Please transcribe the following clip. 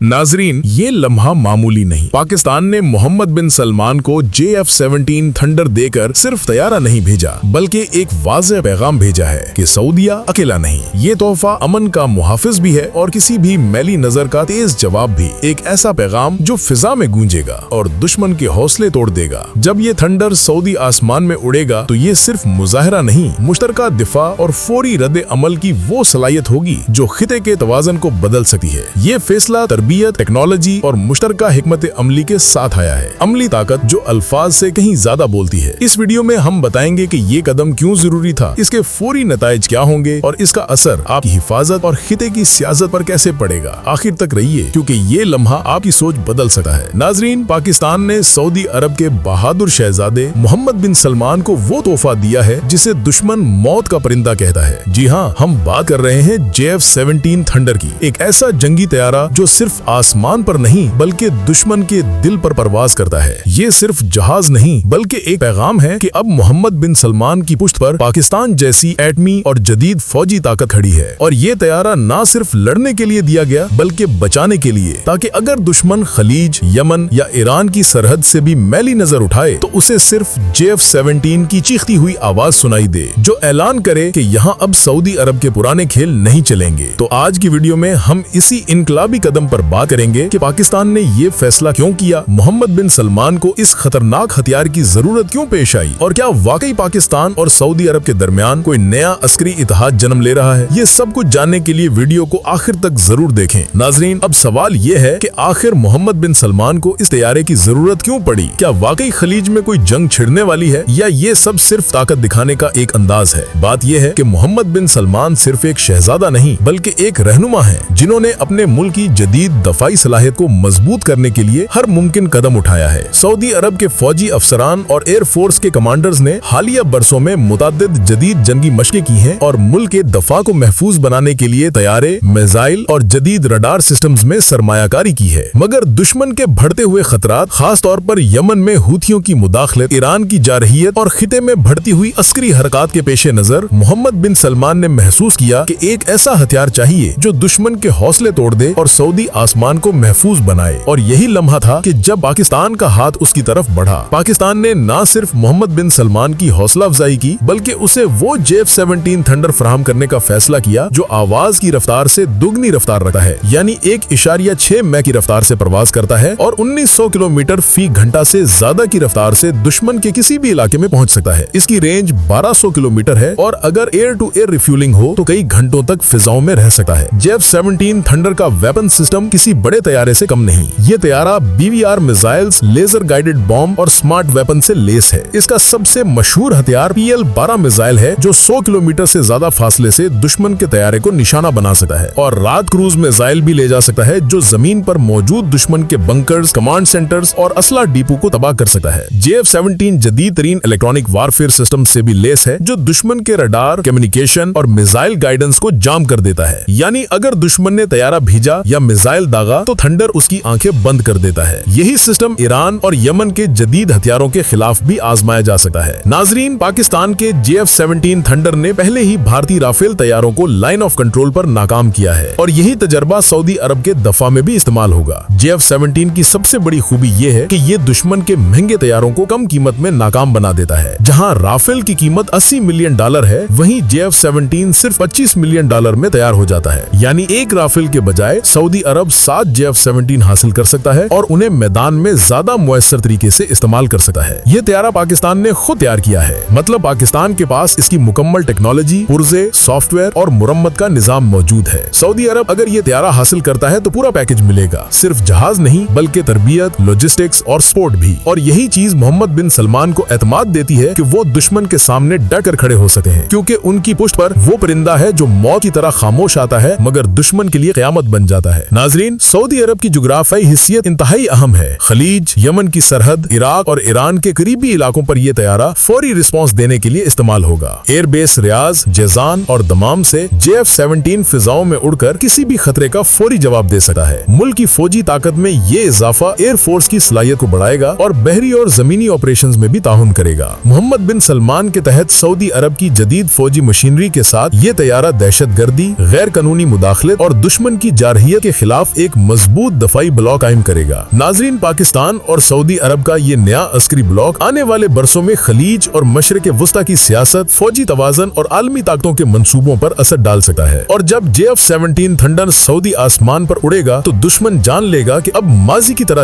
नाजरीन, ये लम्हा मामूली नहीं। पाकिस्तान ने मोहम्मद बिन सलमान को JF-17 थंडर देकर सिर्फ तैयारा नहीं भेजा, बल्कि एक वाज़ेह पैगाम भेजा है कि सऊदिया अकेला नहीं। ये तोहफा अमन का मुहाफिज भी है और किसी भी मैली नजर का तेज जवाब भी। एक ऐसा पैगाम जो फिजा में गूंजेगा और दुश्मन के हौसले तोड़ देगा। जब ये थंडर सऊदी आसमान में उड़ेगा तो ये सिर्फ मुजाहरा नहीं, मुश्तरका दिफा और फौरी रद्द अमल की वो सलाहियत होगी जो खिते के तवाज़न को बदल सकती है। ये फैसला टेक्नोलॉजी और मुश्तरका हिकमत अमली के साथ आया है। अमली ताकत जो अल्फाज से कहीं ज्यादा बोलती है। इस वीडियो में हम बताएंगे कि ये कदम क्यों जरूरी था, इसके फौरी नताइज क्या होंगे और इसका असर आपकी हिफाजत और खिते की सियासत पर कैसे पड़ेगा। आखिर तक रहिए क्योंकि ये लम्हा आपकी सोच बदल सकता है। नाजरीन, पाकिस्तान ने सऊदी अरब के बहादुर शहजादे मोहम्मद बिन सलमान को वो तोहफा दिया है जिसे दुश्मन मौत का परिंदा कहता है। जी हाँ, हम बात कर रहे हैं JF-17 थंडर की। एक ऐसा जंगी तैयारा जो सिर्फ आसमान पर नहीं बल्कि दुश्मन के दिल पर परवाज करता है। ये सिर्फ जहाज नहीं बल्कि एक पैगाम है कि अब मोहम्मद बिन सलमान की पुश्त पर पाकिस्तान जैसी एटमी और जदीद फौजी ताकत खड़ी है। और ये तैयारा ना सिर्फ लड़ने के लिए दिया गया बल्कि बचाने के लिए, ताकि अगर दुश्मन खलीज, यमन या ईरान की सरहद से भी मैली नजर उठाए तो उसे सिर्फ JF-17 की चीखती हुई आवाज सुनाई दे, जो ऐलान करे कि यहाँ अब सऊदी अरब के पुराने खेल नहीं चलेंगे। तो आज की वीडियो में हम इसी इनकलाबी कदम पर बात करेंगे कि पाकिस्तान ने ये फैसला क्यों किया, मोहम्मद बिन सलमान को इस खतरनाक हथियार की जरूरत क्यों पेश आई और क्या वाकई पाकिस्तान और सऊदी अरब के दरमियान कोई नया अस्करी इत्तेहाद जन्म ले रहा है। ये सब कुछ जानने के लिए वीडियो को आखिर तक जरूर देखें। नाजरीन, अब सवाल ये है कि आखिर मोहम्मद बिन सलमान को इस तैयारे की जरूरत क्यों पड़ी। क्या वाकई खलीज में कोई जंग छिड़ने वाली है या ये सब सिर्फ ताकत दिखाने का एक अंदाज है। बात यह है कि मोहम्मद बिन सलमान सिर्फ एक शहजादा नहीं बल्कि एक रहनुमा है जिन्होंने अपने मुल्क की जदीद दफाई सलाहियत को मजबूत करने के लिए हर मुमकिन कदम उठाया है। सऊदी अरब के फौजी अफसरान और एयर फोर्स के कमांडर्स ने हालिया बरसों में मुतादिद जदीद जंगी मशकें की हैं और मुल्क के दफा को महफूज बनाने के लिए तैयारे, मिसाइल और जदीद रडार सिस्टम्स में सरमायाकारी की है। मगर दुश्मन के बढ़ते हुए खतरात, खास तौर पर यमन में हूथियों की मुदाखलत, ईरान की जारहियत और खिते में बढ़ती हुई अस्करी हरकत के पेश नजर मोहम्मद बिन सलमान ने महसूस किया कि एक ऐसा हथियार चाहिए जो दुश्मन के हौसले तोड़ दे और सऊदी आसमान को महफूज बनाए। और यही लम्हा था कि जब पाकिस्तान का हाथ उसकी तरफ बढ़ा। पाकिस्तान ने न सिर्फ मोहम्मद बिन सलमान की हौसला अफजाई की बल्कि उसे वो JF-17 थंडर फराहम करने का फैसला किया जो आवाज की रफ्तार से दुगनी रफ्तार रखता है, यानी 1.6 मैक की रफ्तार से परवाज करता है और 1900 किलोमीटर फी घंटा से ज्यादा की रफ्तार से दुश्मन के किसी भी इलाके में पहुंच सकता है। इसकी रेंज 1200 किलोमीटर है और अगर एयर टू एयर रिफ्यूलिंग हो तो कई घंटों तक फिजाओं में रह सकता है। JF-17 थंडर का वेपन सिस्टम किसी बड़े तैयारे से कम नहीं। ये तैयारा BVR missiles, laser guided bomb और स्मार्ट वेपन से लेस है। इसका सबसे मशहूर हथियार PL-12 मिसाइल है जो 100 किलोमीटर से ज्यादा फासले से दुश्मन के तैयारे को निशाना बना सकता है और रात क्रूज मिसाइल भी ले जा सकता है जो जमीन पर मौजूद दुश्मन के बंकर्स, कमांड सेंटर्स और असला डिपो को तबाह कर सकता है। JF-17 जदीद तरीन इलेक्ट्रॉनिक वारफेयर सिस्टम से भी लेस है जो दुश्मन के रडार, कम्युनिकेशन और मिसाइल गाइडेंस को जाम कर देता है। यानी अगर दुश्मन ने तैयारा भेजा या मिसाइल दागा तो थंडर उसकी आंखें बंद कर देता है। यही सिस्टम ईरान और यमन के जदीद हथियारों के खिलाफ भी आजमाया जा सकता है। नाजरीन, पाकिस्तान के JF-17 थंडर ने पहले ही भारतीय राफेल तैयारों को लाइन ऑफ कंट्रोल पर नाकाम किया है और यही तजर्बा सऊदी अरब के दफा में भी इस्तेमाल होगा। JF-17 की सबसे बड़ी खूबी ये है कि ये दुश्मन के महंगे तैयारों को कम कीमत में नाकाम बना देता है। जहां राफेल की कीमत $80 मिलियन है, वहीं JF-17 सिर्फ $25 मिलियन में तैयार हो जाता है। यानी एक राफेल के बजाय सऊदी अरब 7 JF-17 हासिल कर सकता है और उन्हें मैदान में ज्यादा मुयस्सर तरीके से इस्तेमाल कर सकता है। ये तैयारा पाकिस्तान ने खुद तैयार किया है, मतलब पाकिस्तान के पास इसकी मुकम्मल टेक्नोलॉजी, पुर्जे, सॉफ्टवेयर और मुरम्मत का निजाम मौजूद है। सऊदी अरब अगर ये तैयारा हासिल करता है तो पूरा पैकेज मिलेगा, सिर्फ जहाज नहीं बल्कि तरबियत, लॉजिस्टिक्स और सपोर्ट भी। और यही चीज मोहम्मद बिन सलमान को एतमाद देती है कि वो दुश्मन के सामने डटकर खड़े हो सकते हैं, क्योंकि उनकी पुश्त पर वो परिंदा है जो मौत की तरह खामोश आता है मगर दुश्मन के लिए क़यामत बन जाता है। नाजरीन, सऊदी अरब की जुग्राफियाई हिस्सियत इंतहाई अहम है। खलीज, यमन की सरहद, इराक और ईरान के करीबी इलाकों पर यह तैयारा फौरी रिस्पॉन्स देने के लिए इस्तेमाल होगा। एयरबेस रियाज, जेजान और दमाम से JF-17 फिजाओं में उड़कर किसी भी खतरे का फौरी जवाब दे सकता है। मुल्क की फौजी ताकत में ये इजाफा एयर फोर्स की सलाहियत को बढ़ाएगा और बहरी और जमीनी ऑपरेशंस में भी ताउन करेगा। मोहम्मद बिन सलमान के तहत सऊदी अरब की जदीद फौजी मशीनरी के साथ ये तैयारा दहशत गर्दी, गैर कानूनी मुदाखलत और दुश्मन की जारहियत के खिलाफ खिलाफ एक मजबूत दफाई ब्लॉक कायम करेगा। नाजरीन, पाकिस्तान और सऊदी अरब का ये नया अस्करी ब्लॉक आने वाले बरसों में खलीज और मशरिक वस्ता की सियासत, फौजी तवाज़न और आलमी ताकतों के मंसूबों पर असर डाल सकता है। और जब JF-17 थंडर सऊदी आसमान पर उड़ेगा तो दुश्मन जान लेगा कि अब माजी की तरह